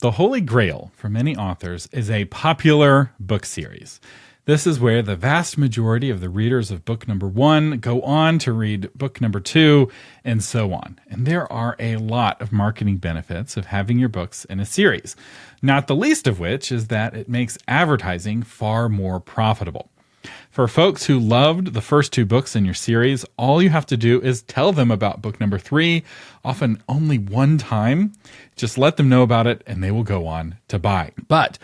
The Holy Grail for many authors is a popular book series. This is where the vast majority of the readers of book number 1 go on to read book number 2, and so on. And there are a lot of marketing benefits of having your books in a series, not the least of which is that it makes advertising far more profitable. For folks who loved the first 2 books in your series, all you have to do is tell them about book number 3, often only one time. Just let them know about it and they will go on to buy. But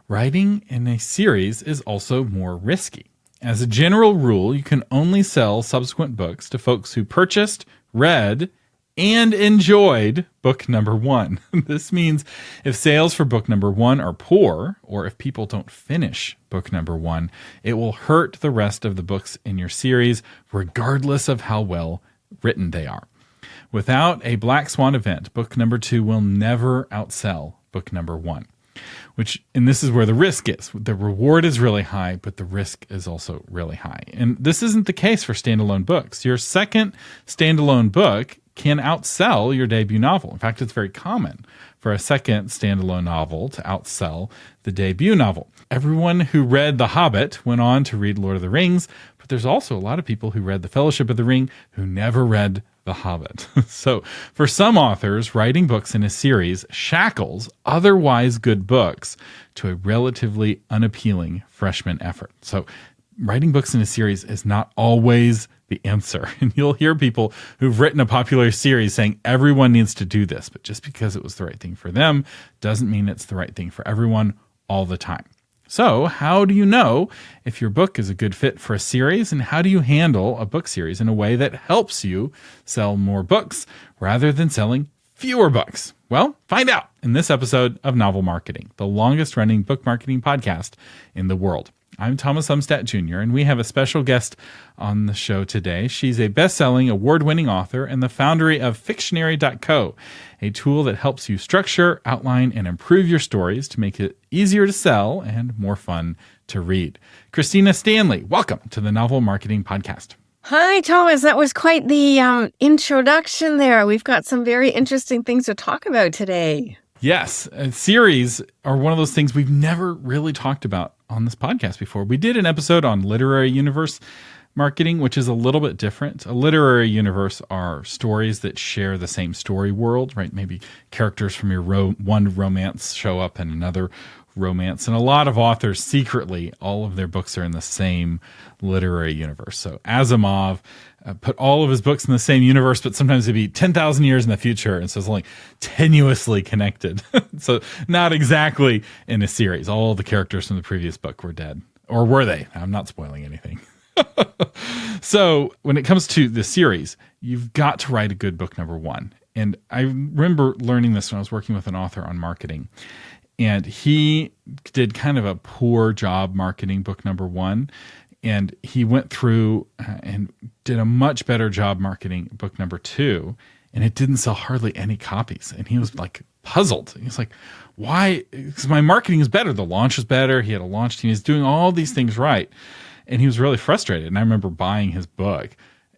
writing in a series is also more risky. As a general rule, you can only sell subsequent books to folks who purchased, read, and enjoyed book number 1. This means if sales for book number 1 are poor, or if people don't finish book number 1, it will hurt the rest of the books in your series, regardless of how well written they are. Without a black swan event, book number 2 will never outsell book number 1. And this is where the risk is. The reward is really high, but the risk is also really high. And this isn't the case for standalone books. Your second standalone book can outsell your debut novel. In fact, it's very common for a second standalone novel to outsell the debut novel. Everyone who read The Hobbit went on to read Lord of the Rings, but there's also a lot of people who read The Fellowship of the Ring who never read The Hobbit. So for some authors, writing books in a series shackles otherwise good books to a relatively unappealing freshman effort. So writing books in a series is not always the answer. And you'll hear people who've written a popular series saying everyone needs to do this, but just because it was the right thing for them doesn't mean it's the right thing for everyone all the time. So how do you know if your book is a good fit for a series, and how do you handle a book series in a way that helps you sell more books rather than selling fewer books? Well, find out in this episode of Novel Marketing, the longest running book marketing podcast in the world. I'm Thomas Umstattd Jr., and we have a special guest on the show today. She's a best-selling, award-winning author and the founder of Fictionary.co, a tool that helps you structure, outline, and improve your stories to make it easier to sell and more fun to read. Kristina Stanley, welcome to the Novel Marketing Podcast. Hi, Thomas. That was quite the introduction there. We've got some very interesting things to talk about today. Yes, series are one of those things we've never really talked about on this podcast before. We did an episode on literary universe marketing, which is a little bit different. A literary universe are stories that share the same story world, right? Maybe characters from your one romance show up in another romance. And a lot of authors secretly, all of their books are in the same literary universe. So Asimov put all of his books in the same universe, but sometimes it'd be 10,000 years in the future. And so it's only tenuously connected. So not exactly in a series. All the characters from the previous book were dead. Or were they? I'm not spoiling anything. So when it comes to the series, you've got to write a good book number 1. And I remember learning this when I was working with an author on marketing. And he did kind of a poor job marketing book number 1. And he went through and did a much better job marketing book number 2. And it didn't sell hardly any copies. And he was like puzzled. He was like, why? Because my marketing is better. The launch is better. He had a launch team. He's doing all these things right. And he was really frustrated. And I remember buying his book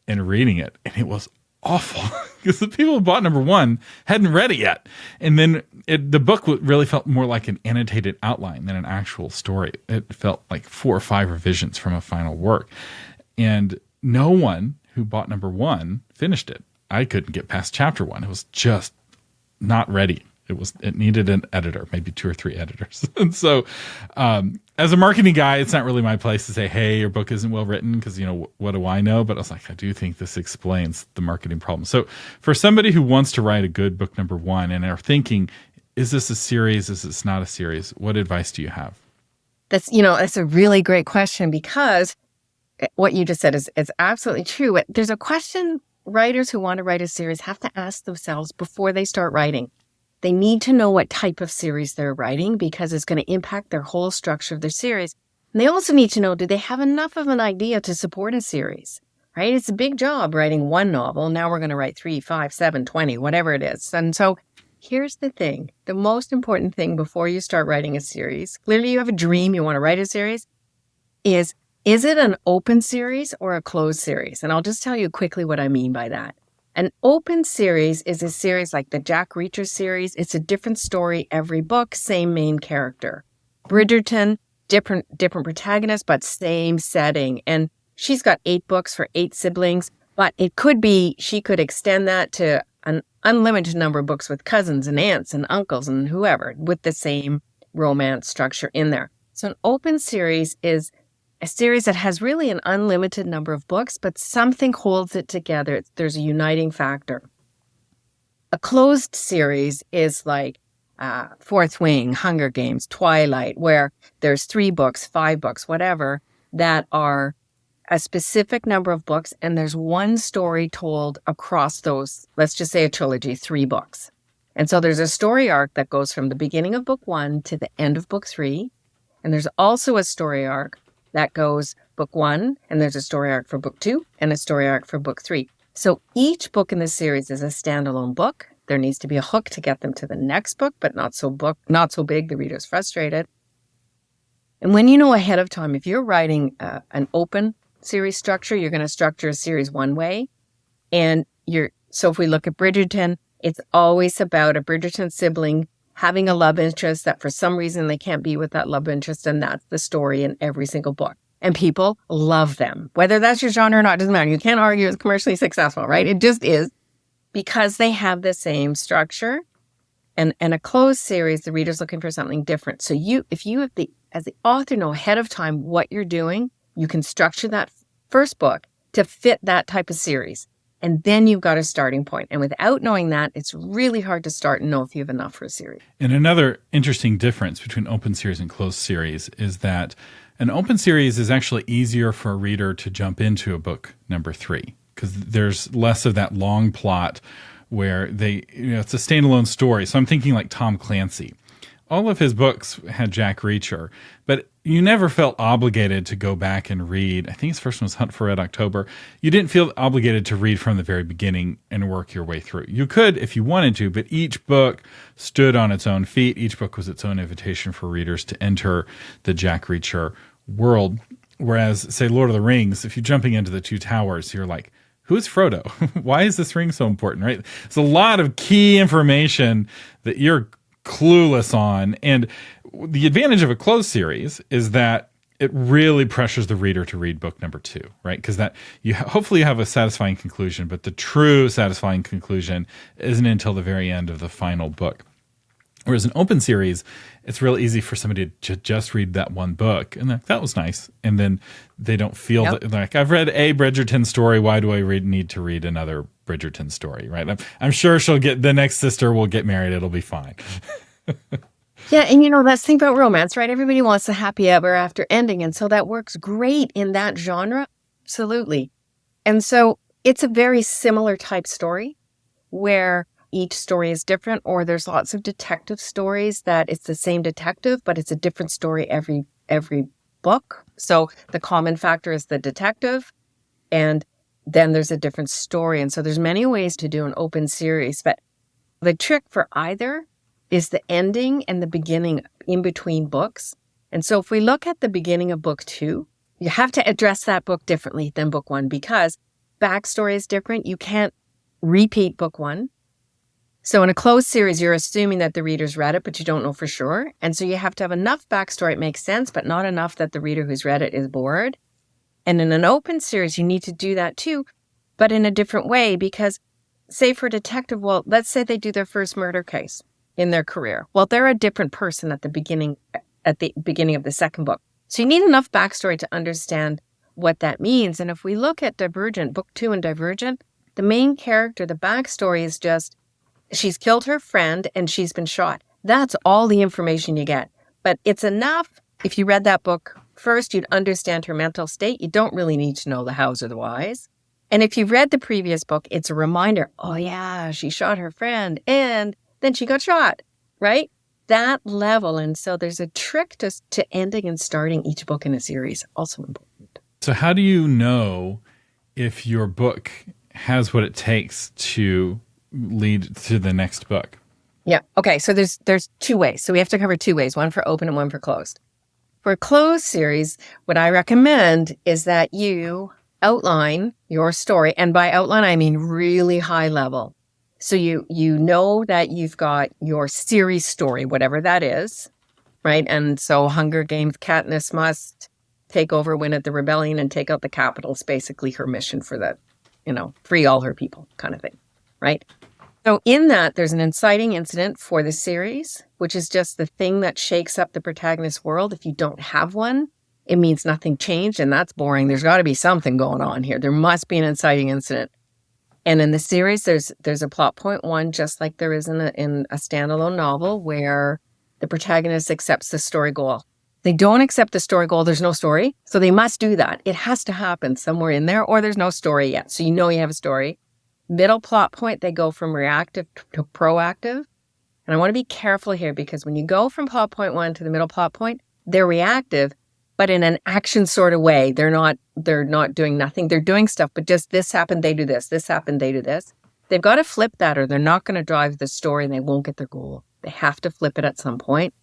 and reading it. And it was awful because the people who bought number 1 hadn't read it yet. And then the book really felt more like an annotated outline than an actual story. It felt like 4 or 5 revisions from a final work. And no one who bought number 1 finished it. I couldn't get past chapter 1. It was just not ready. It needed an editor, maybe 2 or 3 editors. And so as a marketing guy, it's not really my place to say, hey, your book isn't well written because, what do I know? But I was like, I do think this explains the marketing problem. So for somebody who wants to write a good book number 1 and are thinking, is this a series? Is this not a series? What advice do you have? That's a really great question, because what you just said is absolutely true. There's a question writers who want to write a series have to ask themselves before they start writing. They need to know what type of series they're writing, because it's going to impact their whole structure of their series. And they also need to know, do they have enough of an idea to support a series, right? It's a big job writing 1 novel. Now we're going to write 3, 5, 7, 20, whatever it is. And so here's the thing. The most important thing before you start writing a series, clearly you have a dream, you want to write a series, is it an open series or a closed series? And I'll just tell you quickly what I mean by that. An open series is a series like the Jack Reacher series. It's a different story every book, same main character. Bridgerton, different protagonist, but same setting. And she's got 8 books for 8 siblings, but it could be she could extend that to an unlimited number of books with cousins and aunts and uncles and whoever with the same romance structure in there. So an open series is a series that has really an unlimited number of books, but something holds it together. There's a uniting factor. A closed series is like Fourth Wing, Hunger Games, Twilight, where there's 3 books, 5 books, whatever, that are a specific number of books, and there's one story told across those, let's just say a trilogy, 3 books. And so there's a story arc that goes from the beginning of book 1 to the end of book 3. And there's also a story arc that goes book 1, and there's a story arc for book 2, and a story arc for book 3. So each book in the series is a standalone book. There needs to be a hook to get them to the next book, but not so big the reader's frustrated. And when you know ahead of time, if you're writing an open series structure, you're going to structure a series one way. So if we look at Bridgerton, it's always about a Bridgerton sibling having a love interest that for some reason they can't be with that love interest, and that's the story in every single book. And people love them. Whether that's your genre or not, doesn't matter. You can't argue it's commercially successful, right? It just is, because they have the same structure. And a closed series, the reader's looking for something different. So if you have as the author know ahead of time what you're doing, you can structure that first book to fit that type of series. And then you've got a starting point. And without knowing that, it's really hard to start and know if you have enough for a series. And another interesting difference between open series and closed series is that an open series is actually easier for a reader to jump into a book number 3, because there's less of that long plot where it's a standalone story. So I'm thinking like Tom Clancy. All of his books had Jack Reacher, but you never felt obligated to go back and read. I think his first one was Hunt for Red October. You didn't feel obligated to read from the very beginning and work your way through. You could if you wanted to, but each book stood on its own feet. Each book was its own invitation for readers to enter the Jack Reacher world. Whereas, say, Lord of the Rings, if you're jumping into the 2 towers, you're like, who's Frodo? Why is this ring so important, right? It's a lot of key information that you're clueless on. And the advantage of a closed series is that it really pressures the reader to read book number 2, right? Because that hopefully you have a satisfying conclusion, but the true satisfying conclusion isn't until the very end of the final book. Whereas an open series, it's real easy for somebody to just read that one book and that was nice. And then they don't feel like, I've read a Bridgerton story. Why do I need to read another Bridgerton story, right? I'm sure the next sister will get married. It'll be fine. Yeah, and let's think about romance, right? Everybody wants a happy ever after ending. And so that works great in that genre. Absolutely. And so it's a very similar type story where each story is different, or there's lots of detective stories that it's the same detective, but it's a different story every book. So the common factor is the detective, and then there's a different story. And so there's many ways to do an open series, but the trick for either is the ending and the beginning in between books. And so if we look at the beginning of book 2, you have to address that book differently than book 1 because backstory is different. You can't repeat book 1. So in a closed series, you're assuming that the reader's read it, but you don't know for sure. And so you have to have enough backstory it makes sense, but not enough that the reader who's read it is bored. And in an open series, you need to do that too, but in a different way because, say for a detective, well, let's say they do their first murder case in their career. Well, they're a different person at the beginning of the second book. So you need enough backstory to understand what that means. And if we look at Divergent, book 2 and Divergent, the main character, the backstory is just she's killed her friend and she's been shot. That's all the information you get. But it's enough. If you read that book first, you'd understand her mental state. You don't really need to know the hows or the whys. And if you've read the previous book, it's a reminder, oh yeah, she shot her friend and then she got shot, right? That level. And so there's a trick to ending and starting each book in a series, also important. So how do you know if your book has what it takes to lead to the next book? Yeah. Okay. So there's 2 ways. So we have to cover 2 ways, one for open and one for closed. For a closed series, what I recommend is that you outline your story. And by outline, I mean really high level. So you know that you've got your series story, whatever that is, right? And so Hunger Games, Katniss must take over, win at the rebellion, and take out the Capitol is basically her mission for the, free all her people kind of thing, right? So in that, there's an inciting incident for the series, which is just the thing that shakes up the protagonist's world. If you don't have one, it means nothing changed, and that's boring. There's got to be something going on here. There must be an inciting incident. And in the series, there's a plot point one, just like there is in a standalone novel, where the protagonist accepts the story goal. They don't accept the story goal, there's no story. So they must do that. It has to happen somewhere in there, or there's no story yet. So you know you have a story. Middle plot point, they go from reactive to proactive. And I want to be careful here, because when you go from plot point one to the middle plot point, they're reactive, but in an action sort of way. They're not doing nothing. They're doing stuff, but just this happened, they do this. This happened, they do this. They've got to flip that, or they're not going to drive the story and they won't get their goal. They have to flip it at some point.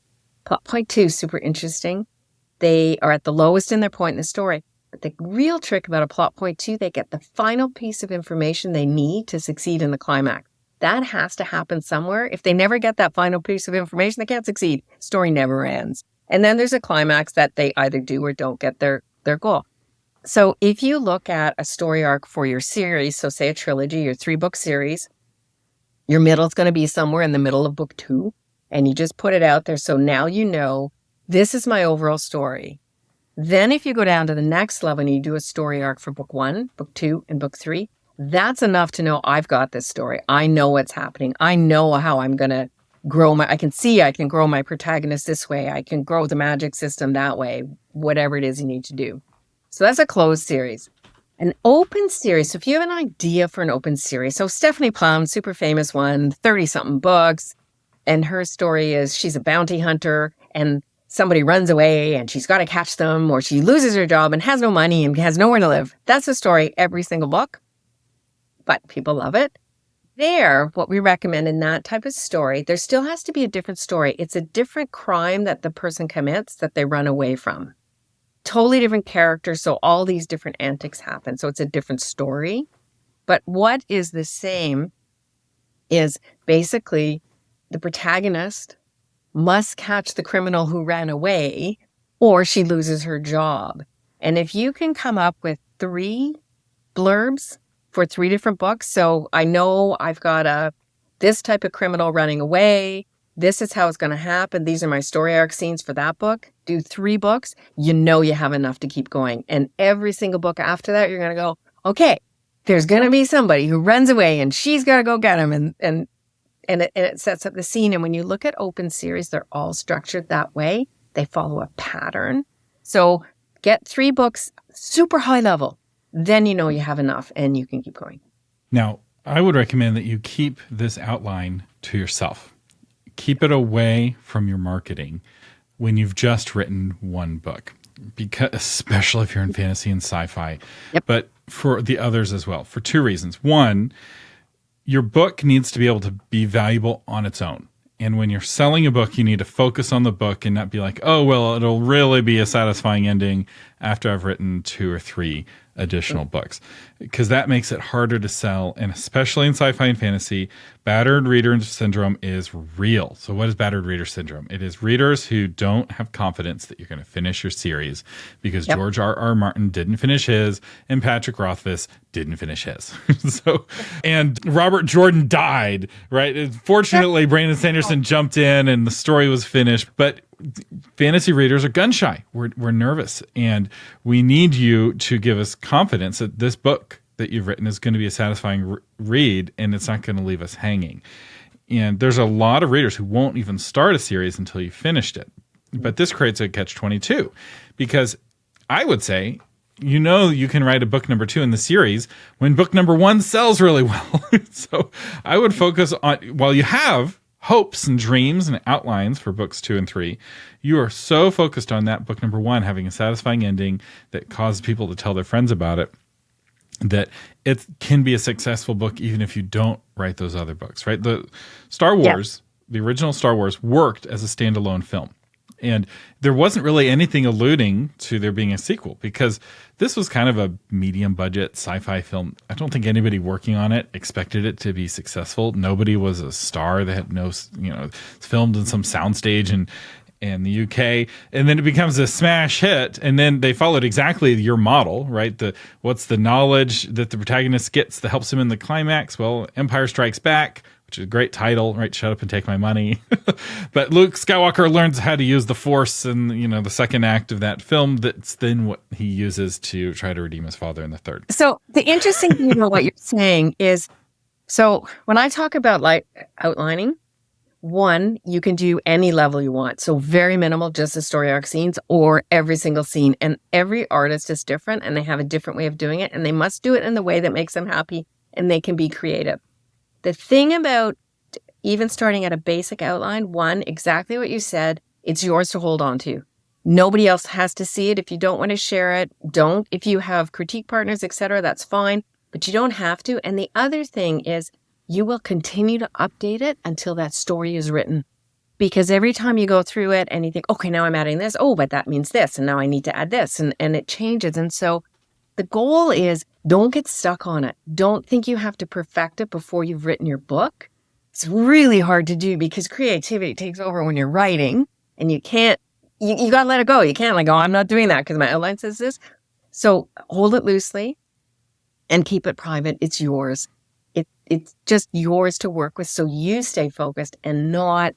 Plot point two, super interesting. They are at the lowest in their point in the story. But the real trick about a plot point two, they get the final piece of information they need to succeed in the climax. That has to happen somewhere. If they never get that final piece of information, they can't succeed. Story never ends. And then there's a climax that they either do or don't get their goal. So if you look at a story arc for your series, so say a trilogy, your 3-book series, your middle is going to be somewhere in the middle of book 2, and you just put it out there. So now you know, this is my overall story. Then if you go down to the next level and you do a story arc for book 1, book 2, and book 3, that's enough to know I've got this story. I know what's happening. I know how I'm going to grow I can grow my protagonist this way. I can grow the magic system that way, whatever it is you need to do. So that's a closed series. An open series. So if you have an idea for an open series, so Stephanie Plum, super famous one, 30-something books, and her story is she's a bounty hunter and somebody runs away and she's got to catch them, or she loses her job and has no money and has nowhere to live. That's the story every single book, but people love it. There, what we recommend in that type of story, there still has to be a different story. It's a different crime that the person commits that they run away from. Totally different characters, so all these different antics happen. So it's a different story. But what is the same is basically the protagonist must catch the criminal who ran away, or she loses her job. And if you can come up with 3 blurbs for 3 different books. So I know I've got this type of criminal running away. This is how it's going to happen. These are my story arc scenes for that book. Do 3 books. You know you have enough to keep going. And every single book after that, you're going to go, okay, there's going to be somebody who runs away and she's got to go get him. And it sets up the scene. And when you look at open series, they're all structured that way. They follow a pattern. So get 3 books, super high level. Then you know you have enough and you can keep going. Now, I would recommend that you keep this outline to yourself. Keep it away from your marketing when you've just written 1 book, because especially if you're in fantasy and sci-fi, but for the others as well, for 2 reasons. One, your book needs to be able to be valuable on its own. And when you're selling a book, you need to focus on the book and not be like, oh, well, it'll really be a satisfying ending after I've written 2 or 3 additional books, because that makes it harder to sell. And especially in sci-fi and fantasy, battered reader syndrome is real. So what is battered reader syndrome? It is readers who don't have confidence that you're going to finish your series because George R.R. Martin didn't finish his and Patrick Rothfuss didn't finish his. And Robert Jordan died, right? Fortunately, Brandon Sanderson jumped in and the story was finished, but fantasy readers are gun shy. We're nervous, and we need you to give us confidence that this book that you've written is going to be a satisfying read, and it's not going to leave us hanging. And there's a lot of readers who won't even start a series until you finished it. But this creates a catch-22, because I would say, you can write a book number 2 in the series when book number 1 sells really well. So I would focus on, while you have hopes and dreams and outlines for books 2 and 3, you are so focused on that book number 1 having a satisfying ending that causes people to tell their friends about it, that it can be a successful book even if you don't write those other books, right? The Star Wars, the original Star Wars, worked as a standalone film. And there wasn't really anything alluding to there being a sequel because this was kind of a medium budget sci-fi film. I don't think anybody working on it expected it to be successful. Nobody was a star. They had no, it's filmed in some soundstage in the UK, and then it becomes a smash hit. And then they followed exactly your model, right? What's the knowledge that the protagonist gets that helps him in the climax? Well, Empire Strikes Back, which is a great title, right? Shut up and take my money. But Luke Skywalker learns how to use the Force in, the second act of that film. That's then what he uses to try to redeem his father in the third. So the interesting thing about what you're saying is, so when I talk about like outlining, one, you can do any level you want. So very minimal, just the story arc scenes or every single scene. And every artist is different and they have a different way of doing it. And they must do it in the way that makes them happy and they can be creative. The thing about even starting at a basic outline, one, exactly what you said, it's yours to hold on to. Nobody else has to see it. If you don't want to share it, don't. If you have critique partners, etc., that's fine, but you don't have to. And the other thing is you will continue to update it until that story is written. Because every time you go through it and you think, okay, now I'm adding this. Oh, but that means this. And now I need to add this. And it changes. And so the goal is don't get stuck on it. Don't think you have to perfect it before you've written your book. It's really hard to do because creativity takes over when you're writing and you can't, you got to let it go. You can't like, oh, I'm not doing that because my outline says this. So hold it loosely and keep it private. It's yours. It's just yours to work with. So you stay focused and not,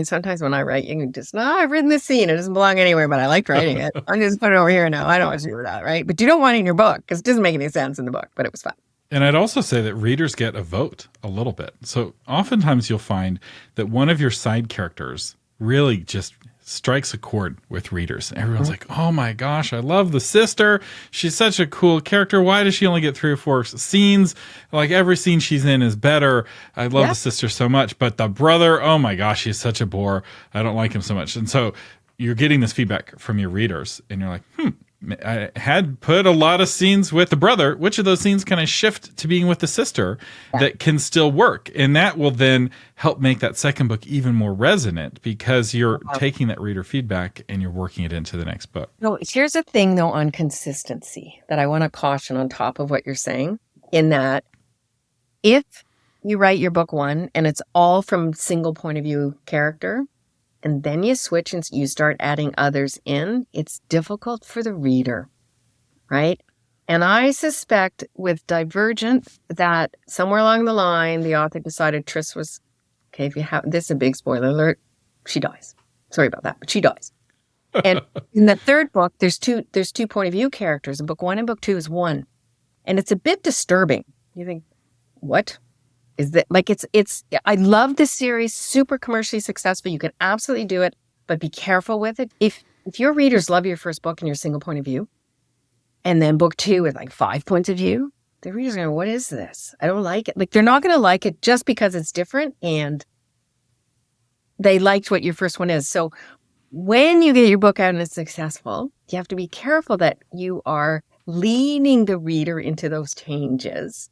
sometimes when I write, you can just, I've written this scene. It doesn't belong anywhere, but I liked writing it. I'm just put it over here now. I don't want to do that, right? But you don't want it in your book because it doesn't make any sense in the book, but it was fun. And I'd also say that readers get a vote a little bit. So oftentimes you'll find that one of your side characters really just strikes a chord with readers. Everyone's like, oh my gosh, I love the sister. She's such a cool character. Why does she only get 3 or 4 scenes? Like every scene she's in is better. I love the sister so much. But the brother, oh my gosh, he's such a bore. I don't like him so much. And so you're getting this feedback from your readers and you're like, I had put a lot of scenes with the brother. Which of those scenes can I shift to being with the sister that can still work? And that will then help make that second book even more resonant because you're taking that reader feedback and you're working it into the next book. No, here's the thing, though, on consistency that I want to caution on top of what you're saying, in that if you write your book one and it's all from single point of view character, and then you switch and you start adding others in, it's difficult for the reader, right? And I suspect with Divergent that somewhere along the line, the author decided Triss was, okay, if you have, this is a big spoiler alert, she dies. Sorry about that, but she dies. And in the third book, there's two point of view characters. In book one and book two is one. And it's a bit disturbing. You think, what? Is that like it's I love this series, super commercially successful. You can absolutely do it, but be careful with it. If your readers love your first book and your single point of view, and then book two with like 5 points of view, the readers are going, what is this? I don't like it. Like they're not going to like it just because it's different and they liked what your first one is. So when you get your book out and it's successful, you have to be careful that you are leading the reader into those changes.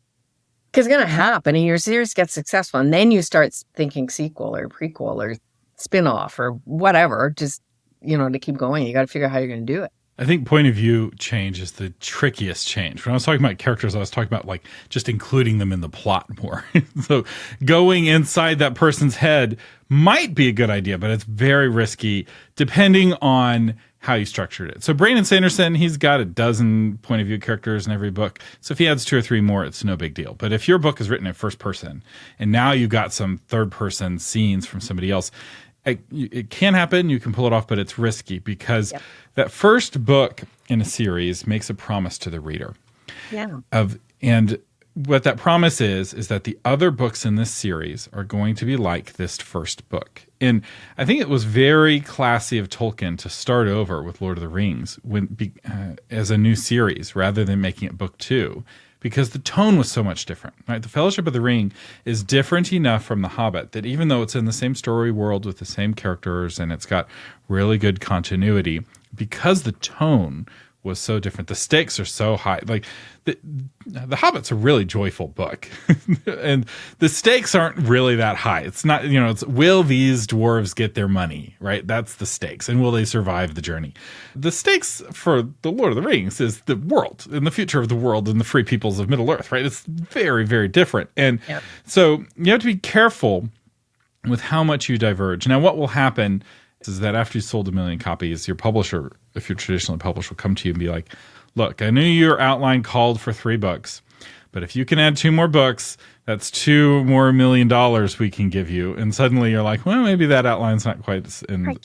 Because it's going to happen and your series gets successful and then you start thinking sequel or prequel or spin-off or whatever, just, to keep going. You got to figure out how you're going to do it. I think point of view change is the trickiest change. When I was talking about characters, I was talking about like just including them in the plot more. So going inside that person's head might be a good idea, but it's very risky depending on how you structured it. So Brandon Sanderson, he's got a dozen point of view characters in every book. So if he adds 2 or 3 more, it's no big deal. But if your book is written in first person and now you've got some third person scenes from somebody else, it can happen. You can pull it off, but it's risky because that first book in a series makes a promise to the reader. Yeah. And what that promise is that the other books in this series are going to be like this first book. And I think it was very classy of Tolkien to start over with Lord of the Rings as a new series rather than making it book 2, because the tone was so much different. Right? The Fellowship of the Ring is different enough from The Hobbit that even though it's in the same story world with the same characters and it's got really good continuity, because the tone was so different. The stakes are so high. Like the Hobbit's a really joyful book, and the stakes aren't really that high. It's not, it's will these dwarves get their money, right? That's the stakes, and will they survive the journey? The stakes for the Lord of the Rings is the world and the future of the world and the free peoples of Middle Earth, right? It's very, very different, and so you have to be careful with how much you diverge. Now, what will happen is that after you sold 1 million copies, your publisher, if you're traditionally published, will come to you and be like, look, I knew your outline called for 3 books, but if you can add 2 more books, that's $2 more million we can give you. And suddenly you're like, well, maybe that outline's not quite in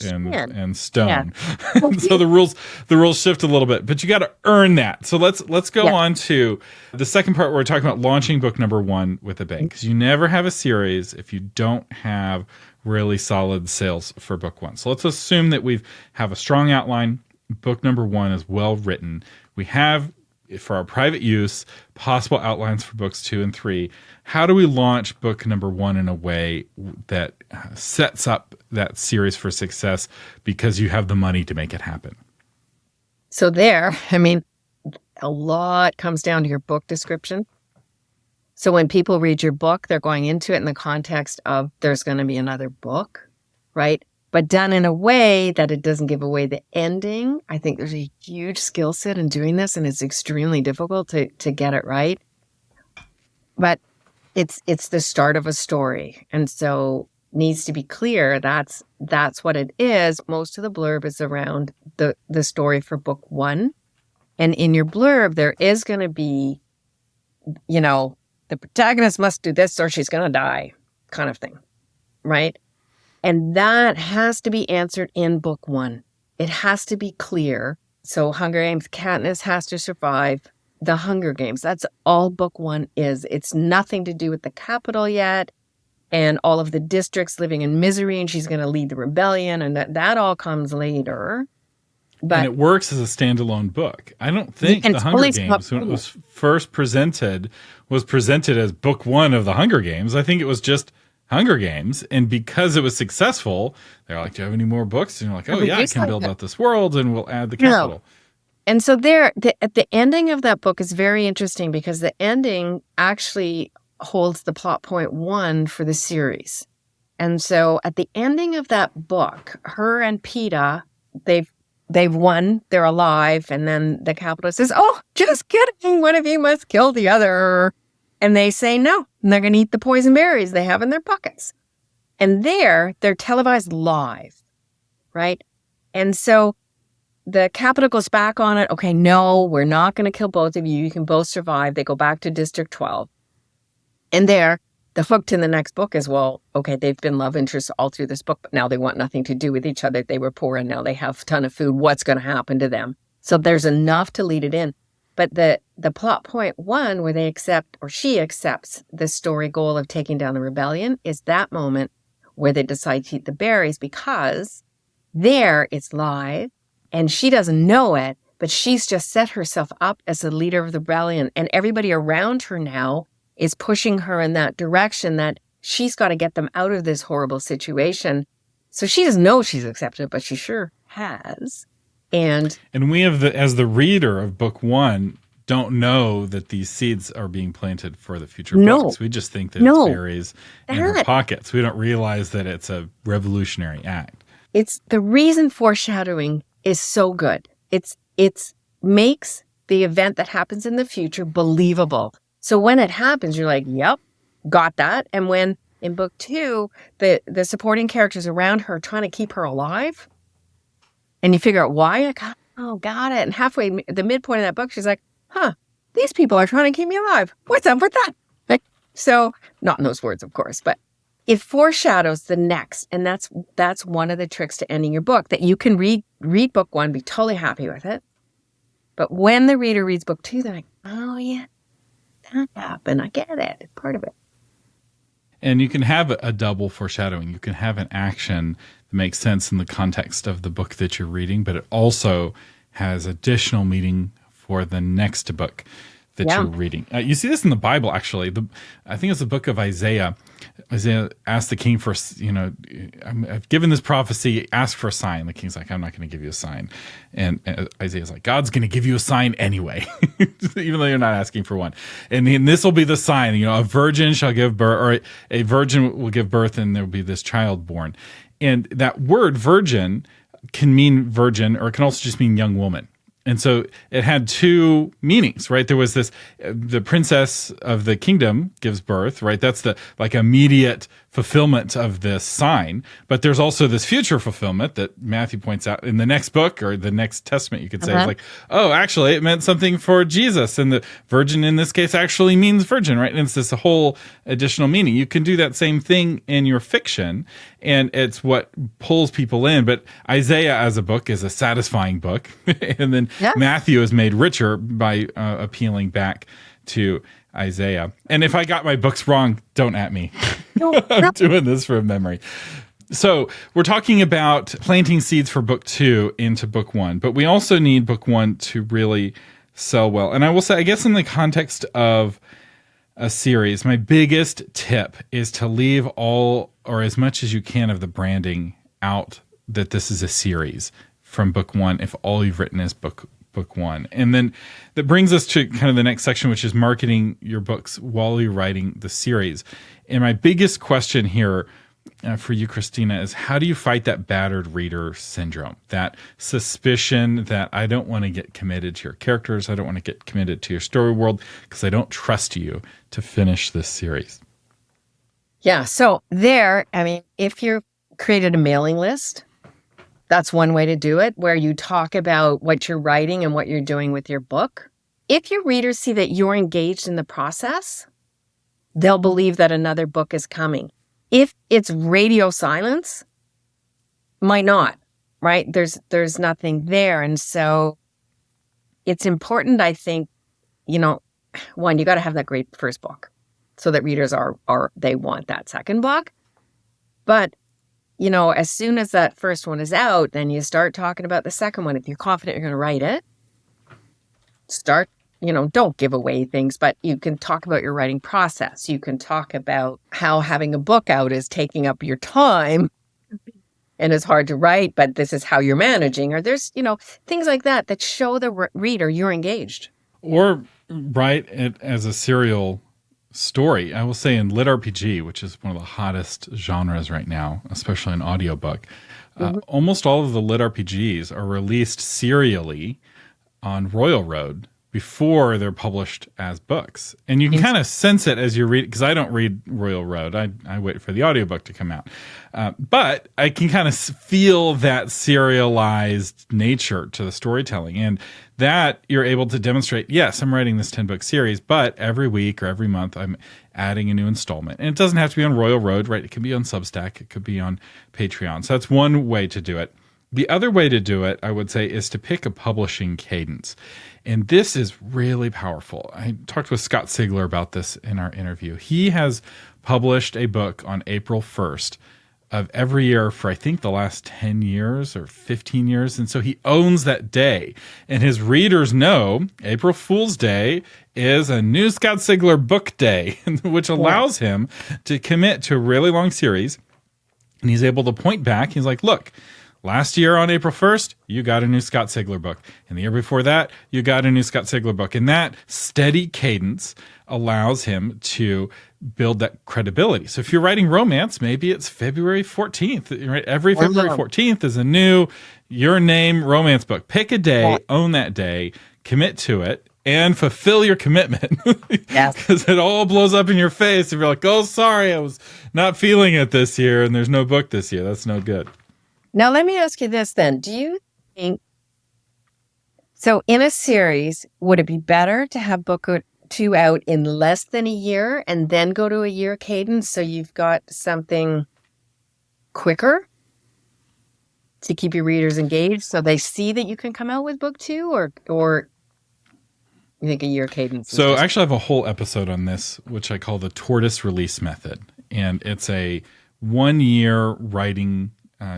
stone. Yeah. So the rules shift a little bit, but you got to earn that. So let's go on to the second part where we're talking about launching book number 1 with a bang, because you never have a series if you don't have really solid sales for book 1. So let's assume that we have a strong outline. Book number 1 is well written. We have, for our private use, possible outlines for books 2 and 3. How do we launch book number 1 in a way that sets up that series for success because you have the money to make it happen? So there, a lot comes down to your book description. So when people read your book, they're going into it in the context of there's going to be another book, right? But done in a way that it doesn't give away the ending. I think there's a huge skill set in doing this, and it's extremely difficult to get it right. But it's the start of a story, and so needs to be clear that's what it is. Most of the blurb is around the story for book 1, and in your blurb there is going to be, the protagonist must do this or she's going to die, kind of thing, right? And that has to be answered in book 1. It has to be clear. So Hunger Games, Katniss has to survive the Hunger Games. That's all book 1 is. It's nothing to do with the capital yet and all of the districts living in misery, and she's going to lead the rebellion, and that all comes later. But and it works as a standalone book. I don't think the Hunger Games, when it was first presented, was presented as book 1 of the Hunger Games. I think it was just Hunger Games, and because it was successful, they're like, do you have any more books? And you're like, oh yeah, I can build out this world, and we'll add the capital. No. And so at the ending of that book is very interesting, because the ending actually holds the plot point 1 for the series. And so at the ending of that book, her and Peeta, they've won, they're alive, and then the capital says, oh, just kidding, one of you must kill the other. And they say no, and they're going to eat the poison berries they have in their pockets. And they're televised live, right? And so the capital goes back on it. Okay, no, we're not going to kill both of you. You can both survive. They go back to District 12. And the hook to the next book is, well, okay, they've been love interests all through this book, but now they want nothing to do with each other. They were poor, and now they have a ton of food. What's going to happen to them? So there's enough to lead it in. But the plot point 1, where they accept, or she accepts, the story goal of taking down the rebellion, is that moment where they decide to eat the berries, because there it's live and she doesn't know it, but she's just set herself up as the leader of the rebellion, and everybody around her now is pushing her in that direction, that she's got to get them out of this horrible situation. So she doesn't know she's accepted, but she sure has. And we have as the reader of book 1, don't know that these seeds are being planted for the future books. We just think that it's berries in her pockets. We don't realize that it's a revolutionary act. It's the reason foreshadowing is so good. It's makes the event that happens in the future believable. So when it happens, you're like, yep, got that. And when in book 2, the supporting characters around her are trying to keep her alive, and you figure out why, like, oh, got it. And halfway, the midpoint of that book, she's like, these people are trying to keep me alive. What's up with that? Like, so, not in those words, of course, but it foreshadows the next. And that's one of the tricks to ending your book, that you can read book 1, be totally happy with it. But when the reader reads book 2, they're like, oh, yeah, that happened. I get it. It's part of it. And you can have a double foreshadowing. You can have an action that makes sense in the context of the book that you're reading, but it also has additional meaning for the next book. that Yeah. you're reading. You see this in the Bible, actually. I think it's the book of Isaiah. Isaiah asked the king for, I've given this prophecy, ask for a sign. The king's like, I'm not going to give you a sign. And Isaiah's like, God's going to give you a sign anyway, even though you're not asking for one. And this will be the sign, a virgin shall give birth, or a virgin will give birth, and there will be this child born. And that word virgin can mean virgin, or it can also just mean young woman. And so it had two meanings, right? There was this, the princess of the kingdom gives birth, right? That's the like immediate fulfillment of this sign. But there's also this future fulfillment that Matthew points out in the next book, or the next testament, you could say. It's like, oh, actually it meant something for Jesus. And the virgin in this case actually means virgin, right? And it's this whole additional meaning. You can do that same thing in your fiction, and it's what pulls people in. But Isaiah as a book is a satisfying book. And then Matthew is made richer by appealing back to Isaiah. And if I got my books wrong, don't at me. I'm doing this from memory. So we're talking about planting seeds for book 2 into book 1, but we also need book 1 to really sell well. And I will say, I guess in the context of a series, my biggest tip is to leave all or as much as you can of the branding out, that this is a series from book 1 if all you've written is book 1. And then that brings us to kind of the next section, which is marketing your books while you're writing the series. And my biggest question here for you, Kristina, is how do you fight that battered reader syndrome? That suspicion that I don't want to get committed to your characters, I don't want to get committed to your story world because I don't trust you to finish this series. Yeah. So if you're created a mailing list, that's one way to do it, where you talk about what you're writing and what you're doing with your book. If your readers see that you're engaged in the process, they'll believe that another book is coming. If it's radio silence, might not, right? There's nothing there. And so it's important, I think, one, you got to have that great first book so that readers they want that second book. But as soon as that first one is out, then you start talking about the second one. If you're confident you're going to write it, start, don't give away things, but you can talk about your writing process. You can talk about how having a book out is taking up your time and it's hard to write, but this is how you're managing. Or there's, things like that show the reader you're engaged. Or write it as a serial story. I will say in lit RPG, which is one of the hottest genres right now, especially in audiobook, almost all of the lit RPGs are released serially on Royal Road before they're published as books. And you can kind of sense it as you read, because I don't read Royal Road. I wait for the audiobook to come out. But I can kind of feel that serialized nature to the storytelling. And that you're able to demonstrate, yes, I'm writing this 10-book series, but every week or every month I'm adding a new installment. And it doesn't have to be on Royal Road, right? It could be on Substack. It could be on Patreon. So that's one way to do it. The other way to do it, I would say, is to pick a publishing cadence. And this is really powerful. I talked with Scott Sigler about this in our interview. He has published a book on April 1st of every year for, I think, the last 10 years or 15 years. And so he owns that day. And his readers know April Fool's Day is a new Scott Sigler book day, which allows him to commit to a really long series. And he's able to point back. He's like, look, last year on April 1st, you got a new Scott Sigler book. And the year before that, you got a new Scott Sigler book. And that steady cadence allows him to build that credibility. So if you're writing romance, maybe it's February 14th. Right? Every February 14th is a new Your Name romance book. Pick a day, own that day, commit to it, and fulfill your commitment. Yes. Because it all blows up in your face if you're like, oh, sorry, I was not feeling it this year, and there's no book this year. That's no good. Now, let me ask you this then. Do you think, so in a series, would it be better to have book 2 out in less than a year and then go to a year cadence so you've got something quicker to keep your readers engaged so they see that you can come out with book 2, or you think a year cadence? So actually I have a whole episode on this, which I call the tortoise release method. And it's a 1-year writing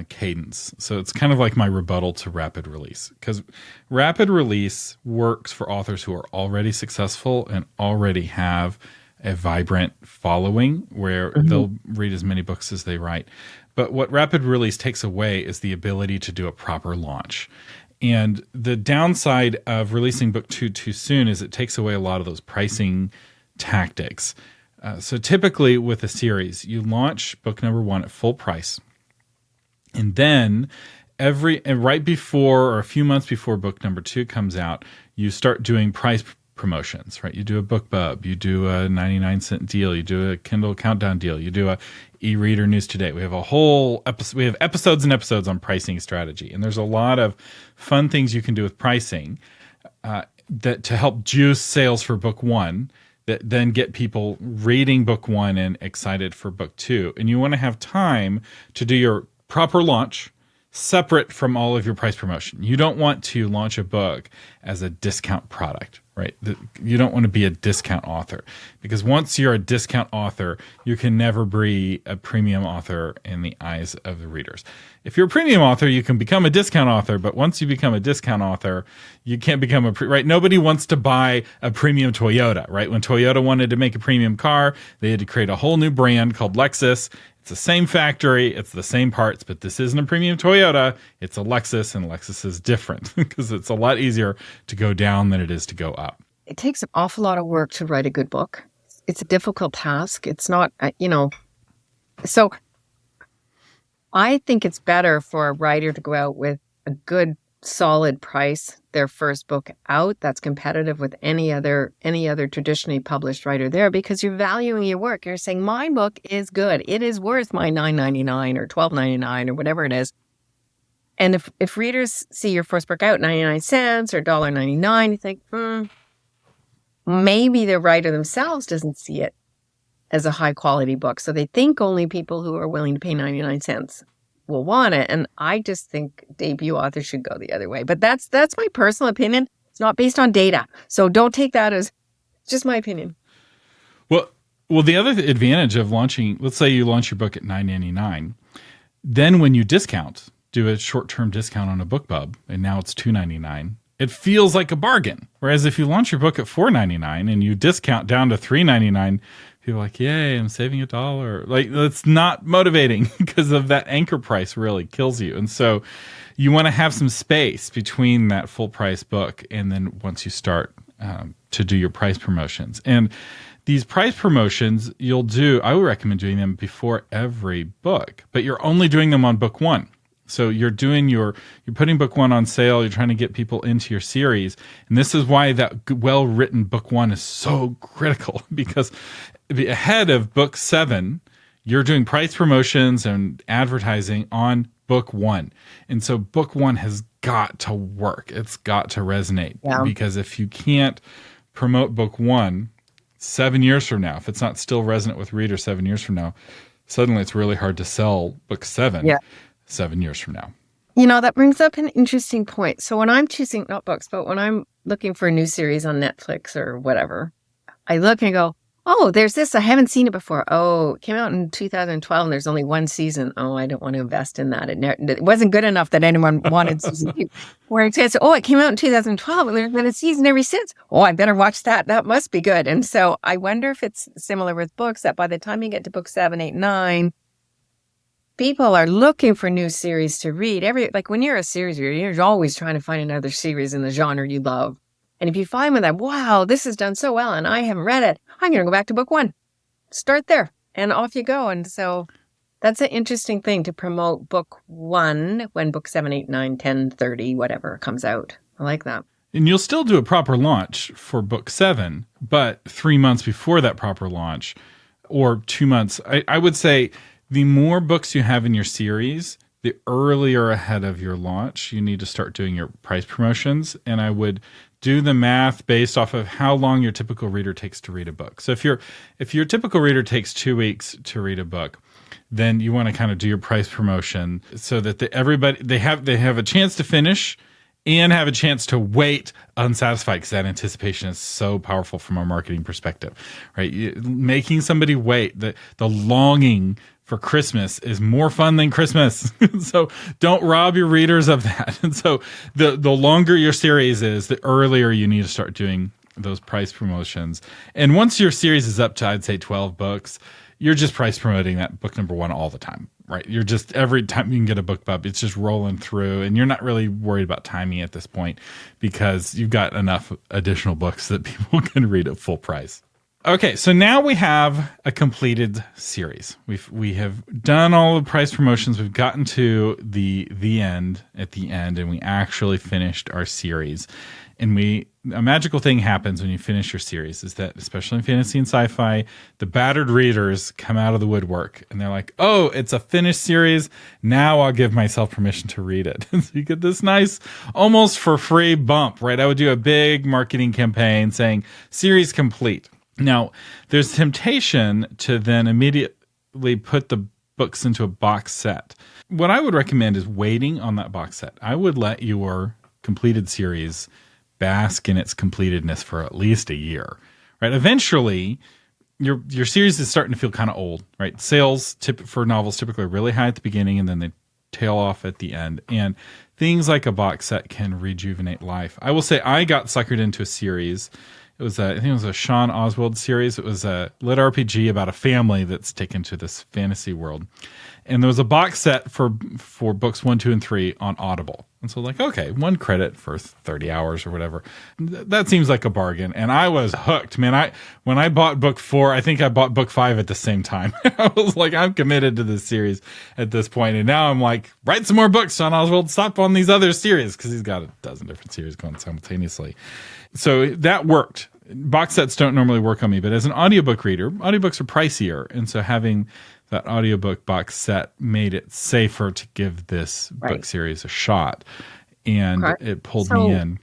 Cadence. So it's kind of like my rebuttal to rapid release, because rapid release works for authors who are already successful and already have a vibrant following where they'll read as many books as they write. But what rapid release takes away is the ability to do a proper launch. And the downside of releasing book 2 too soon is it takes away a lot of those pricing tactics. So typically with a series, you launch book number 1 at full price. And then right before or a few months before book number 2 comes out, you start doing price promotions, right? You do a BookBub, you do a 99-cent deal, you do a Kindle Countdown deal, you do a e-reader News Today. We have a whole episode, we have episodes and episodes on pricing strategy. And there's a lot of fun things you can do with pricing that to help juice sales for book 1 that then get people reading book 1 and excited for book 2. And you want to have time to do your proper launch separate from all of your price promotion. You don't want to launch a book as a discount product, right? You don't want to be a discount author, because once you're a discount author, you can never be a premium author in the eyes of the readers. If you're a premium author, you can become a discount author, but once you become a discount author, you can't become right? Nobody wants to buy a premium Toyota, right? When Toyota wanted to make a premium car, they had to create a whole new brand called Lexus. It's the same factory, it's the same parts, but this isn't a premium Toyota, it's a Lexus, and Lexus is different because it's a lot easier to go down than it is to go up. It takes an awful lot of work to write a good book. It's a difficult task. It's not, so I think it's better for a writer to go out with a good, solid price, their first book out, that's competitive with any other traditionally published writer there, because you're valuing your work. You're saying, my book is good. It is worth my $9.99 or $12.99 or whatever it is. And if readers see your first book out 99 cents or $1.99, you think, maybe the writer themselves doesn't see it as a high quality book. So they think only people who are willing to pay 99 cents will want it. And I just think debut authors should go the other way. But that's my personal opinion. It's not based on data. So don't take that as just my opinion. Well, the other advantage of launching, let's say you launch your book at $9.99, then when you discount, do a short-term discount on a BookBub, and now it's $2.99, it feels like a bargain. Whereas if you launch your book at $4.99 and you discount down to $3.99, people are like, yay, I'm saving $1. Like, that's not motivating because of that anchor price really kills you. And so you want to have some space between that full price book and then once you start to do your price promotions. And these price promotions I would recommend doing them before every book, but you're only doing them on book 1. So you're putting book 1 on sale. You're trying to get people into your series. And this is why that well-written book 1 is so critical, because ahead of book 7, you're doing price promotions and advertising on book 1. And so book 1 has got to work. It's got to resonate. Yeah. Because if you can't promote book 1 7 years from now, if it's not still resonant with readers 7 years from now, suddenly it's really hard to sell book 7. Yeah. 7 years from now. That brings up an interesting point. So when I'm choosing, not books, but when I'm looking for a new series on Netflix or whatever, I look and go, oh, there's this. I haven't seen it before. Oh, it came out in 2012 and there's only one season. Oh, I don't want to invest in that. It wasn't good enough that anyone wanted season 2. Where it says, oh, it came out in 2012 and there's been a season every since. Oh, I better watch that. That must be good. And so I wonder if it's similar with books, that by the time you get to book 7, 8, 9, people are looking for new series to read. Like when you're a series reader, you're always trying to find another series in the genre you love. And if you find one that, wow, this is done so well and I haven't read it, I'm going to go back to book 1. Start there and off you go. And so that's an interesting thing to promote book 1 when book 7, 8, 9, 10, 30, whatever comes out. I like that. And you'll still do a proper launch for book 7, but 3 months before that proper launch or 2 months, I would say the more books you have in your series, the earlier ahead of your launch you need to start doing your price promotions. And I would do the math based off of how long your typical reader takes to read a book. So if your typical reader takes 2 weeks to read a book, then you want to kind of do your price promotion so that they have a chance to finish and have a chance to wait unsatisfied, because that anticipation is so powerful from a marketing perspective, right? Making somebody wait, the longing for Christmas is more fun than Christmas. So don't rob your readers of that. And so the longer your series is, the earlier you need to start doing those price promotions. And once your series is up to, I'd say 12 books, you're just price promoting that book number one all the time, right? You're just, every time you can get a book bump, it's just rolling through, and you're not really worried about timing at this point because you've got enough additional books that people can read at full price. Okay, so now we have a completed series. We have done all the price promotions. We've gotten to the end at the end, and we actually finished our series. And a magical thing happens when you finish your series is that, especially in fantasy and sci-fi, the battered readers come out of the woodwork and they're like, oh, it's a finished series. Now I'll give myself permission to read it. So you get this nice, almost for free bump, right? I would do a big marketing campaign saying series complete. Now, there's temptation to then immediately put the books into a box set. What I would recommend is waiting on that box set. I would let your completed series bask in its completedness for at least a year, right? Eventually, your series is starting to feel kind of old, right? Sales for novels typically are really high at the beginning, and then they tail off at the end. And things like a box set can rejuvenate life. I will say I got suckered into a series. It was I think it was a Sean Oswald series. It was a lit RPG about a family that's taken to this fantasy world. And there was a box set for books 1, 2, and 3 on Audible. And so like, okay, 1 credit for 30 hours or whatever. That seems like a bargain. And I was hooked, man. When I bought book 4, I think I bought book 5 at the same time. I was like, I'm committed to this series at this point. And now I'm like, write some more books, Sean Oswald. Stop on these other series, because he's got a dozen different series going simultaneously. So that worked. Box sets don't normally work on me, but as an audiobook reader, audiobooks are pricier. And so having that audiobook box set made it safer to give this book series a shot. And it pulled me in.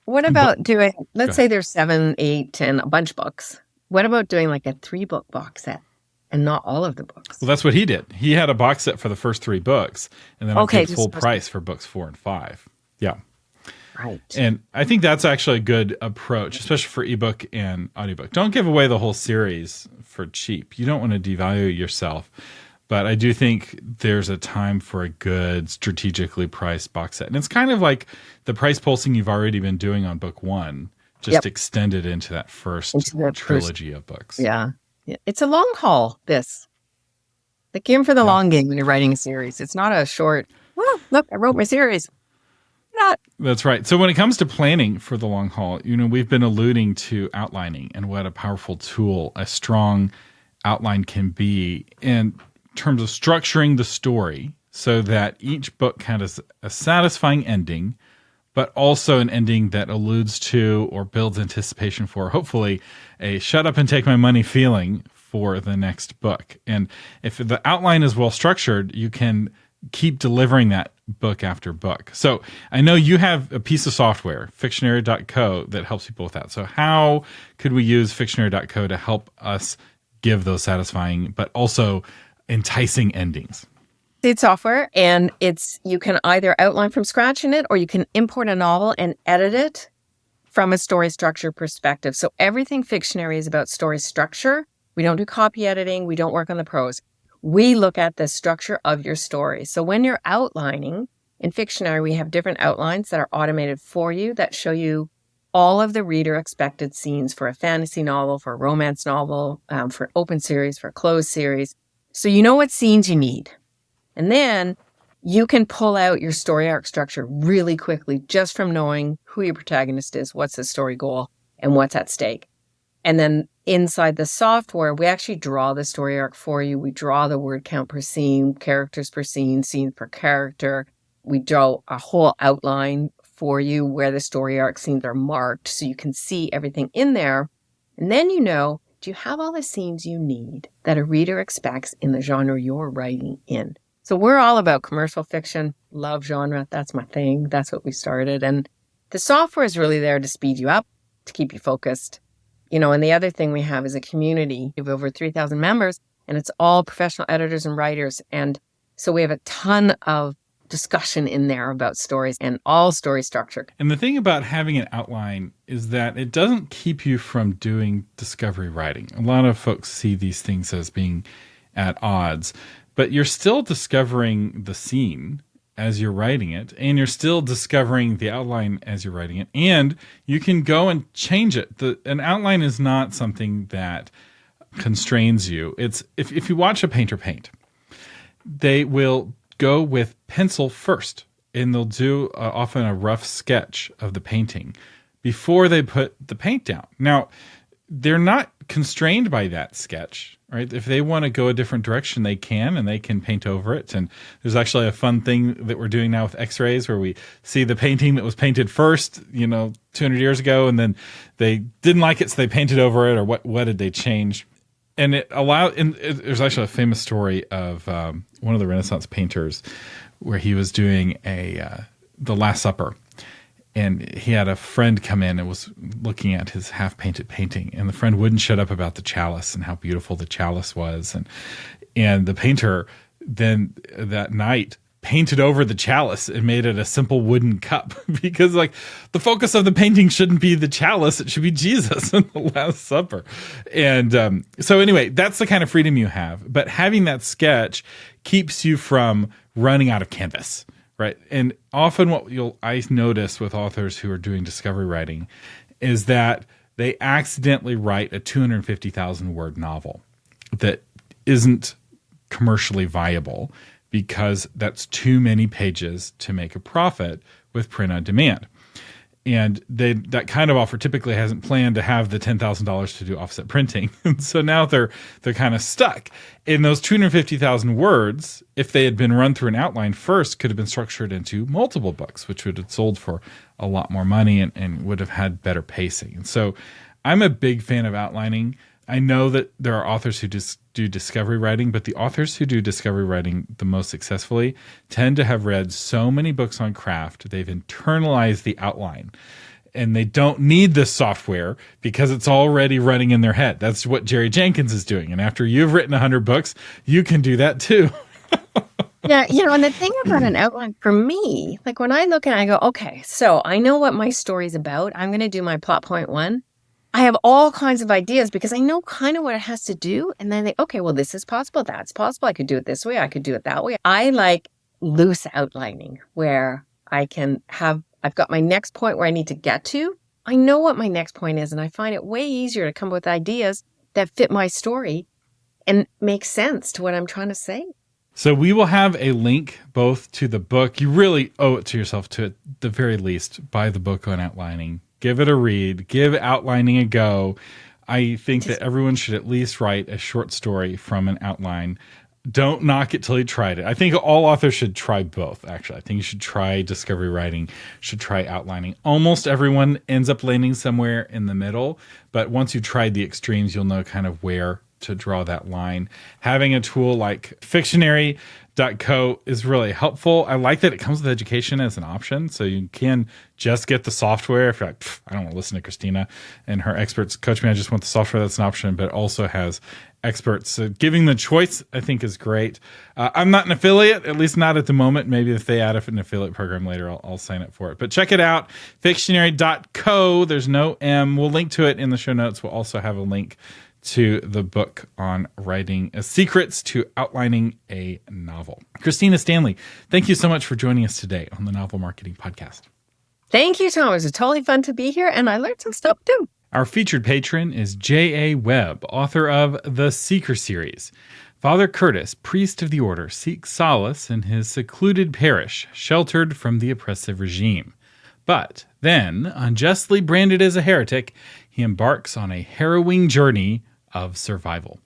What about doing, let's say there's 7, 8, 10, a bunch of books. What about doing like a 3-book box set and not all of the books? Well, that's what he did. He had a box set for the first 3 books, and then I paid full price for books 4 and 5. Yeah. Right. And I think that's actually a good approach, especially for ebook and audiobook. Don't give away the whole series for cheap. You don't want to devalue yourself. But I do think there's a time for a good strategically priced box set. And it's kind of like the price pulsing you've already been doing on book 1, just extended into that first trilogy of books. Yeah. It's a long haul, this. Like, you're in for the long game when you're writing a series. It's not a short, well, look, I wrote my series. Not. That's right. So when it comes to planning for the long haul, we've been alluding to outlining and what a powerful tool a strong outline can be in terms of structuring the story so that each book has a satisfying ending, but also an ending that alludes to or builds anticipation for, hopefully, a shut up and take my money feeling for the next book. And if the outline is well structured, you can keep delivering that book after book. So I know you have a piece of software, Fictionary.co, that helps people with that. So how could we use Fictionary.co to help us give those satisfying but also enticing endings? It's software, and you can either outline from scratch in it, or you can import a novel and edit it from a story structure perspective. So everything Fictionary is about story structure. We don't do copy editing. We don't work on the prose. We look at the structure of your story. So when you're outlining, in Fictionary, we have different outlines that are automated for you that show you all of the reader expected scenes for a fantasy novel, for a romance novel, for an open series, for a closed series. So you know what scenes you need. And then you can pull out your story arc structure really quickly just from knowing who your protagonist is, what's the story goal, and what's at stake. And then inside the software, we actually draw the story arc for you. We draw the word count per scene, characters per scene, scenes per character. We draw a whole outline for you where the story arc scenes are marked so you can see everything in there. And then do you have all the scenes you need that a reader expects in the genre you're writing in? So we're all about commercial fiction, love genre. That's my thing. That's what we started. And the software is really there to speed you up, to keep you focused. And the other thing we have is a community of over 3,000 members, and it's all professional editors and writers. And so we have a ton of discussion in there about stories and all story structure. And the thing about having an outline is that it doesn't keep you from doing discovery writing. A lot of folks see these things as being at odds, but you're still discovering the scene as you're writing it, and you're still discovering the outline as you're writing it, and you can go and change it. An outline is not something that constrains you. It's if you watch a painter paint, they will go with pencil first, and they'll do often a rough sketch of the painting before they put the paint down. Now, they're not constrained by that sketch, right? If they want to go a different direction, they can, and they can paint over it. And there's actually a fun thing that we're doing now with X-rays where we see the painting that was painted first, 200 years ago, and then they didn't like it, so they painted over it, or what did they change? And there's actually a famous story of one of the Renaissance painters where he was doing the Last Supper. And he had a friend come in and was looking at his half-painted painting, and the friend wouldn't shut up about the chalice and how beautiful the chalice was. And the painter then that night painted over the chalice and made it a simple wooden cup because the focus of the painting shouldn't be the chalice. It should be Jesus in the Last Supper. And so anyway, that's the kind of freedom you have. But having that sketch keeps you from running out of canvas. Right. And often what I notice with authors who are doing discovery writing is that they accidentally write a 250,000 word novel that isn't commercially viable because that's too many pages to make a profit with print on demand. And that kind of offer typically hasn't planned to have the $10,000 to do offset printing. And so now they're kind of stuck. In those 250,000 words, if they had been run through an outline first, could have been structured into multiple books, which would have sold for a lot more money and would have had better pacing. And so I'm a big fan of outlining. I know that there are authors who just do discovery writing, but the authors who do discovery writing the most successfully tend to have read so many books on craft, they've internalized the outline, and they don't need this software because it's already running in their head. That's what Jerry Jenkins is doing. And after you've written 100 books, you can do that too. Yeah, and the thing about an outline for me, when I look at it, I go, okay, so I know what my story's about. I'm going to do my plot point 1. I have all kinds of ideas because I know kind of what it has to do. And then okay, well, this is possible. That's possible. I could do it this way. I could do it that way. I like loose outlining where I've got my next point where I need to get to. I know what my next point is. And I find it way easier to come up with ideas that fit my story and make sense to what I'm trying to say. So we will have a link both to the book. You really owe it to yourself to, at the very least, buy the book on outlining. Give it a read. Give outlining a go. I think that everyone should at least write a short story from an outline. Don't knock it till you tried it. I think all authors should try both, actually. I think you should try discovery writing, should try outlining. Almost everyone ends up landing somewhere in the middle, but once you've tried the extremes, you'll know kind of where to draw that line. Having a tool like Fictionary.co is really helpful. I like that it comes with education as an option, so you can just get the software. If you're like, I don't want to listen to Kristina and her experts coach me, I just want the software, that's an option, but it also has experts. So giving the choice, I think, is great. I'm not an affiliate, at least not at the moment. Maybe if they add an affiliate program later, I'll sign up for it. But check it out, Fictionary.co. There's no M. We'll link to it in the show notes. We'll also have a link to the book on writing secrets to outlining a novel. Kristina Stanley, thank you so much for joining us today on the Novel Marketing Podcast. Thank you, Tom. It was totally fun to be here, and I learned some stuff too. Our featured patron is J.A. Webb, author of The Seeker series. Father Curtis, priest of the order, seeks solace in his secluded parish, sheltered from the oppressive regime. But then, unjustly branded as a heretic, he embarks on a harrowing journey of survival.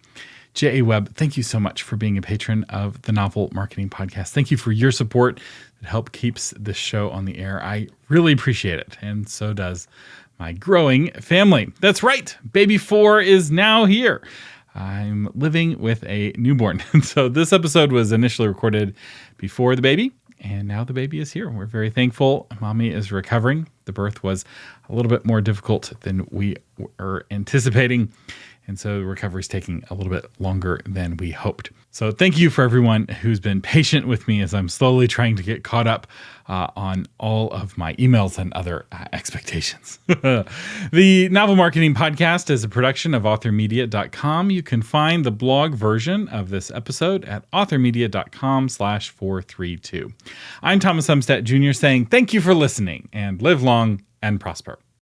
J.A. Webb, thank you so much for being a patron of the Novel Marketing Podcast. Thank you for your support that helps keeps this show on the air. I really appreciate it, and so does my growing family. That's right, baby 4 is now here. I'm living with a newborn. And so this episode was initially recorded before the baby, and now the baby is here. We're very thankful. Mommy is recovering. The birth was a little bit more difficult than we were anticipating. And so recovery is taking a little bit longer than we hoped. So thank you for everyone who's been patient with me as I'm slowly trying to get caught up on all of my emails and other expectations. The Novel Marketing Podcast is a production of authormedia.com. You can find the blog version of this episode at authormedia.com/432. I'm Thomas Umstattd Jr. saying thank you for listening and live long and prosper.